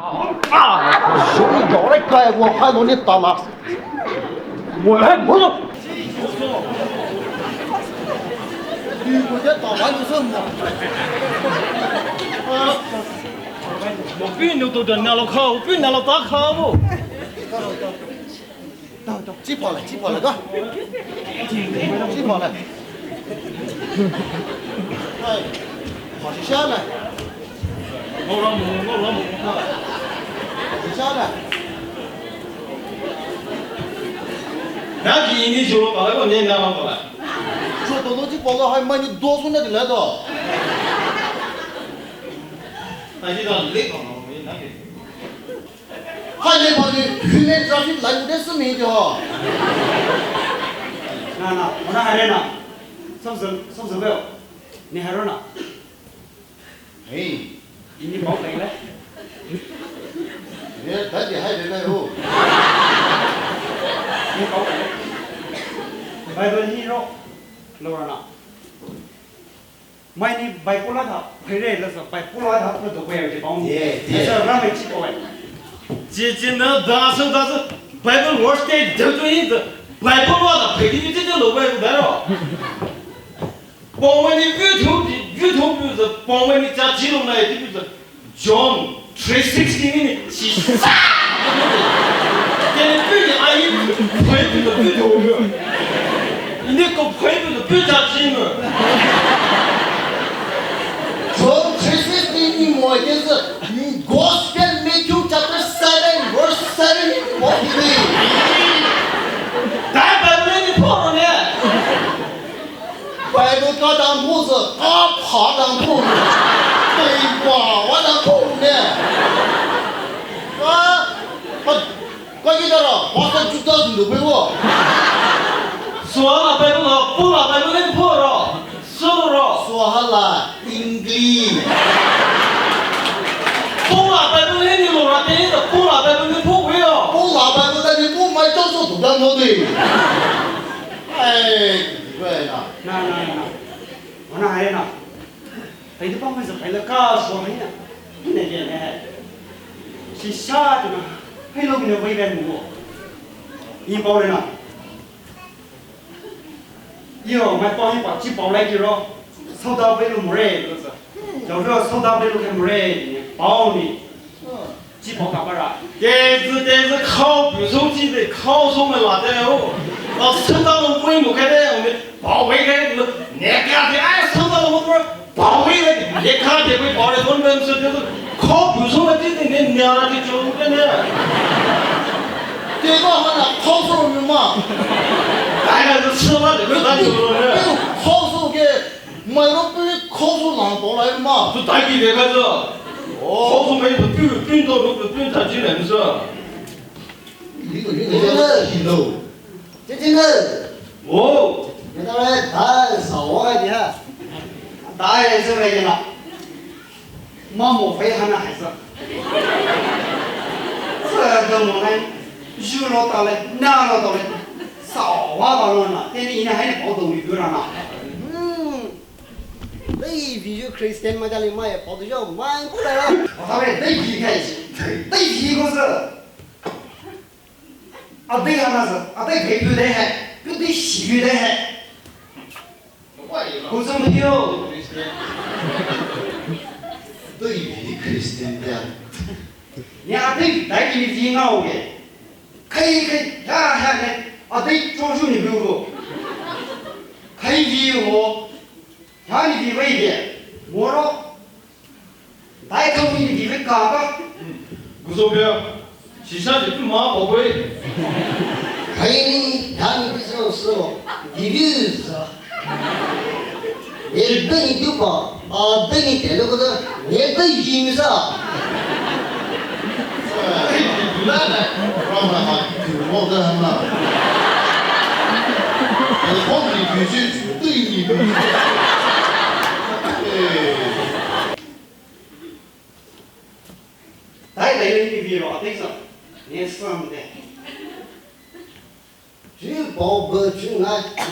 兄弟要来改我，还弄你当那？我来，我说。你国家打完就是么？我比你都拿了卡，我比你拿了大卡不？到，挤跑了，哥，挤跑了。哎，好些下来。我老母，好些下来。那今天就把那个年拿过来。说多多去报道，还买你多少那的来的？那你到累干嘛？没那个。还累跑的，去年抓去来五点4米的哈。那，我那还在呢，收拾没有？你还在呢？哎，你报备了？你到底还在没有？你报备了？外头你肉，老人呐。买你摆不拉他，陪人那是摆不拉他，我都不要去帮你。这是俺们几个位。姐那大手但是摆个螺带就这意思，摆不落的陪你这就老摆不来了。帮我的鱼头比如说帮我的家鸡肉来，就比如说 John 360的起啥？现在比你阿姨陪比的鱼头鱼，你那个陪比的比家鸡呢？从360你摸的是，Gospel Matthew chapter 7 verse 7我听的。咱摆不来你跑了呢？摆个他当铺子，他爬当铺子，对吧？我当铺呢。我记得了，我说知道你都陪我。说了摆不了，不了摆不来你跑了，说了。说好了，English。不了摆不来你路上等着，不了摆不来跑回啊。不老板不在你不买教授都当我的。哎，奇怪了。那，我那还在呢。陪着帮会是陪了干说没呢？那边呢？是啥的呢？陪了给你围边母，你包人了。以后买帮你把鸡包来就咯，收到背篓没人都是，有时候收到背篓还没人包你，鸡包干嘛啦？但是靠不手机的，靠什么拉的哦？老是收到了规模开的，我们包围开的，你看的哎，收到了我多包围了，你看的会包的多，那是就是靠不手的，这你娘的就真的。这个好像好手的嘛。哎，这吃了这个咱就说这个好手给买了不是好手拿过来的嘛？就带给开始。好处没有，变到那个变成几人是？这真的。哦。你到来太少我的哈。大人是来了，毛毛飞还那还是，这个我们热闹到嘞，热闹到嘞，少啊到了呢，天天人还得跑动力对了呢。那比如 Christian 嘛家里买跑的要慢过来了。我他们对比开始，对比个是，啊对啊那是，啊对陪对的还，不对喜的还。我怎么有？对比 Christian 的。你啊对带给你挺好的，可以，看，啊对装修你不用，可以比我，让你比微点，我说，带客户你比会高个。无所谓，其实就是马宝贝。可以让你的时候是我，你就是。你等你就把等你带了个是，你等音上。不来了，让他哈，我跟他们。我你必须对你们。带你比了，对上，你什么的？只包个去俺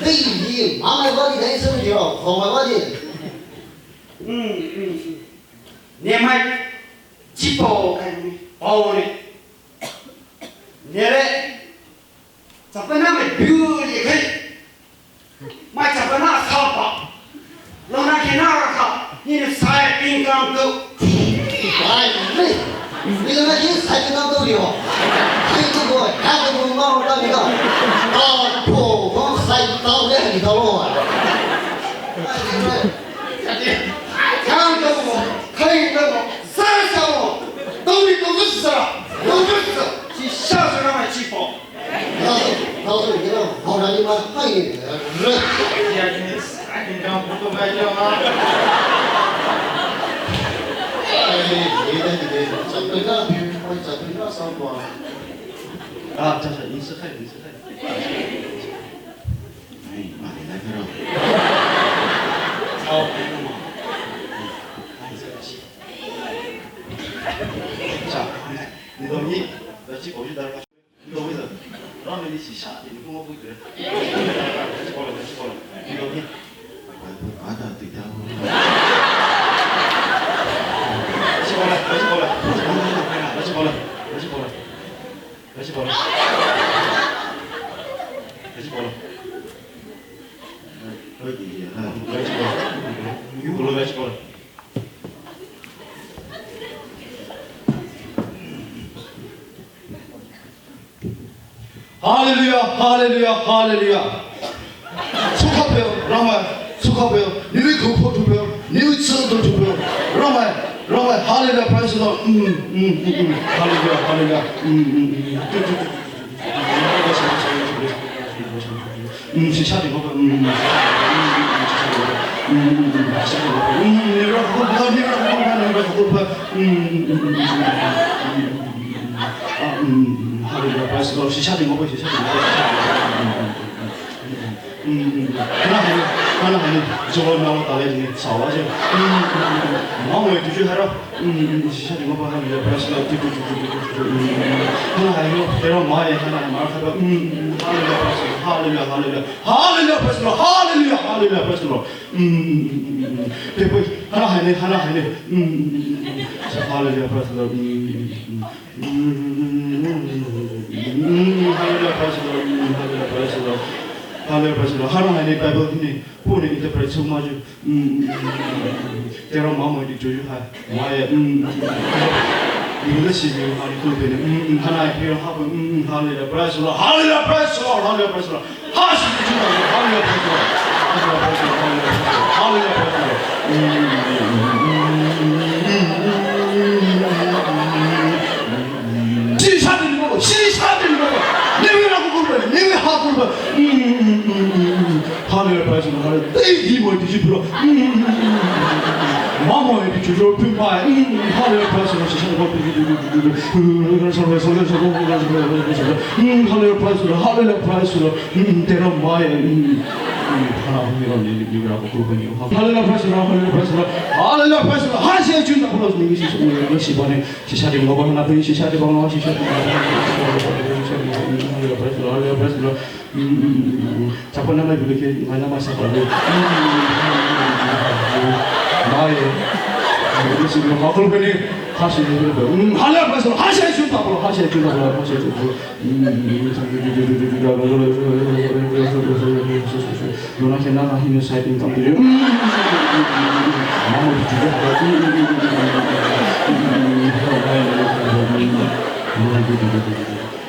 对比妈妈把你带手去了，好妈妈的。你买几包开的？ 바오니 내래 잡아나면 뷰리 그 마 잡아나 사바 너나 개나가 니는 사회 빈강도 아이, 이거 나 지금 사진 감독이요. 이거 뭐, 나도 뭐 말을 하니까, 아, 뭐, 사진 감독이 아니다로. 강도可以的三小都你都是死了都是死去下水让他去跑 나도 이거 호랑이만 하이. 야니 사진장 보고 말이야. 얘네들이 잡으니까 거의 잡으니까 싸우고. 아, 잠깐 인스타에. 아이, 많이 나더라. 자, 너희 며칠 어디 나가? 너희는 라면이 시샤 이거 먹고 그래. 같이 걸어. 너희 바다 뜨다고. 다시 걸어. 여기, 이걸로 다시 걸어. 할렐루야. 축하해요, 라마. 축하해요. 니네 그거 주세요. 니네 친구들 주세요. 라마. 할렐루야, 프라이스로. 할렐루야. 시샤리 먹어. 할렐루야, 프라이스로. 시샤리 먹어. 하나님 저걸 나왔다 내지 사와지 마음에 두주하라 시샤리 먹어 할렐루야 프라이스로. 하나님 내가 마에 하나님 말하고 할렐루야 프라이스로. 대포 하나님 할렐루야 프라이스로. 할렐루야 하나님 바이블이 보내 인터프레트 마주 때로 마음을 조주하 마에 이것이 하나님 그룹에는 하나의 필요하고 할렐루야 프라이스로 하시는 주님 할렐루야 시사들이 먹어 내외라고 불러 내외하고 불러 하늘을 발전을 하는 내 힘을 뒤집으러 마모의 빛을 핀바에 하늘을 발전을 시선을 하늘을 발전을 때론 마에 하나님이란 얘기라고 그러거든요. 할렐루야 프라이스로 하시에 준다 불러주는 것이 이번에 시샤리 먹어 하나 더 시샤리 먹어 시샤리 할렐루야 프라이스로 자꾸나마 이렇게 만나마사 걸려 나의 우리 마클베니 하시는 할렐루야 프라이스로 하시에 준다 불러 하시에 준다 너나 나가 힘을 사이딩 감들여 마음을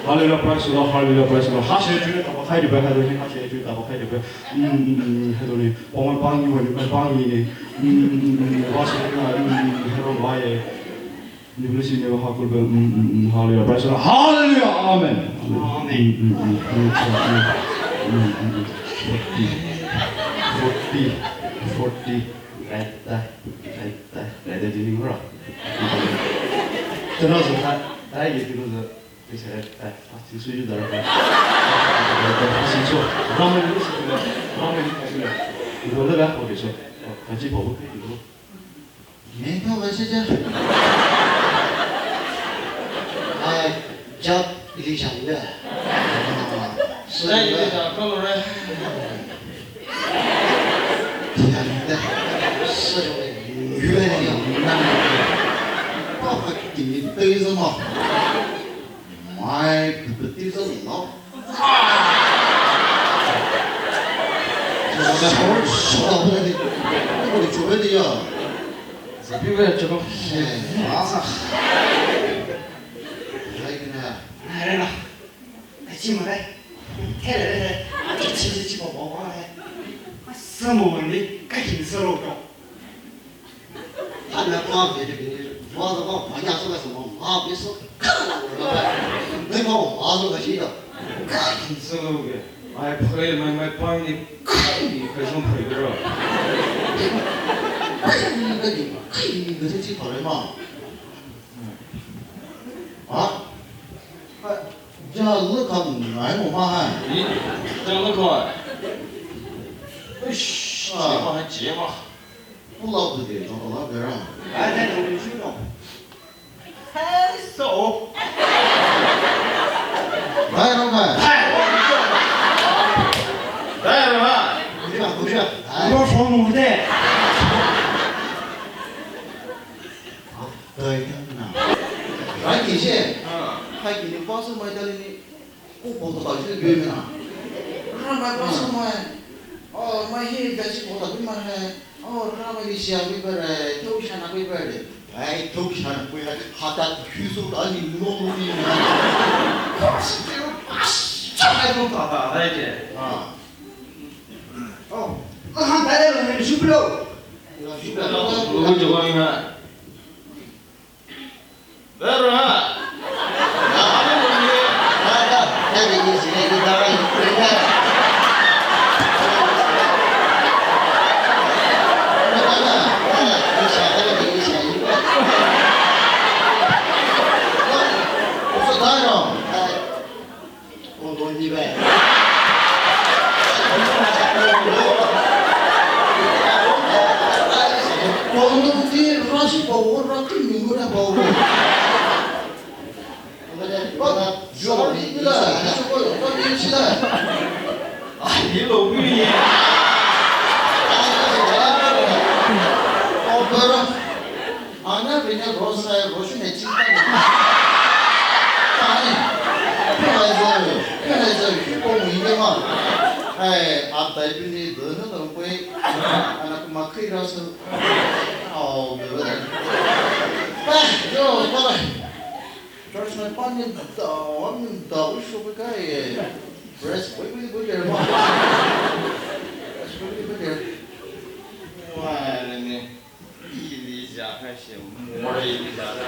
할렐루야 프라이스로 하시에 주겠다고 하이리베 하더니 하시에 주겠다고 하이리베 하더니 오늘 빵이네 와시가 해로 와에 누구시네요 하고르베 할렐루야 프라이스로 할렐루야 아멘 40 Reda dini murah. Terus saya gitu tuh saya pasti setuju darah. Pasti so. Ramen itu sih. Boleh lah oke so. Kaji bawa ke dulu. Memang masih je. Job pilih sana. Saya itu kalau orang 是的，女人要男人，包括爹你对着嘛，妈，不对着你了。少不得的，我准备的呀。这边边这个，哎，马上。来个呢？来了，来进门来，太来来，去宝宝来，什么问题？赶紧收了着。他那光别的别的，我是往关键说个什么？妈别说，看我了呗。你把我妈说个谁的？这个个，哎，陪买帮你看你还想陪个着？你个这几口人嘛？啊？哎，这日看哪个嘛还？你这样子看，哎，结巴还结巴。不老不得，找到那边啊。哎，在弄水中。太瘦。来，老板。哎，来了嘛？不是，哎。我说弄的。对的呢。还提现，还给你包什么的呢？我包的到这个月份啊。那买包什么？哦，买些在这包的没买还。哦，那么你想那边嘞，头上那边的，哎，头上那边他的举手到你弄弄的，是这个把这还弄大大来的啊。哦，那还带来了，受不了。我就讲你看，来着啊，哪里东西？那个意思，那个当然你看。你老贵呀！哎，阿代表你人那种贵，阿那马可以让是，哦，对不对？哎，就过来，这是那半年到，我们到说不该耶，不是会点嘛？会点。完了呢，一里家还行，没一里家的。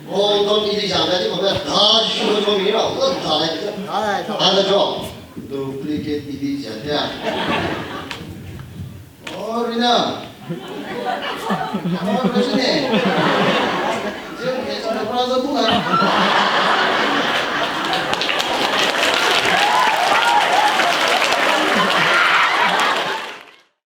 我到你的家来，你旁边他说说明了，我咋来？哎，拿得着，都不理解你的家的。哦，人呢？哦，不是呢，这没什么，不然怎么来？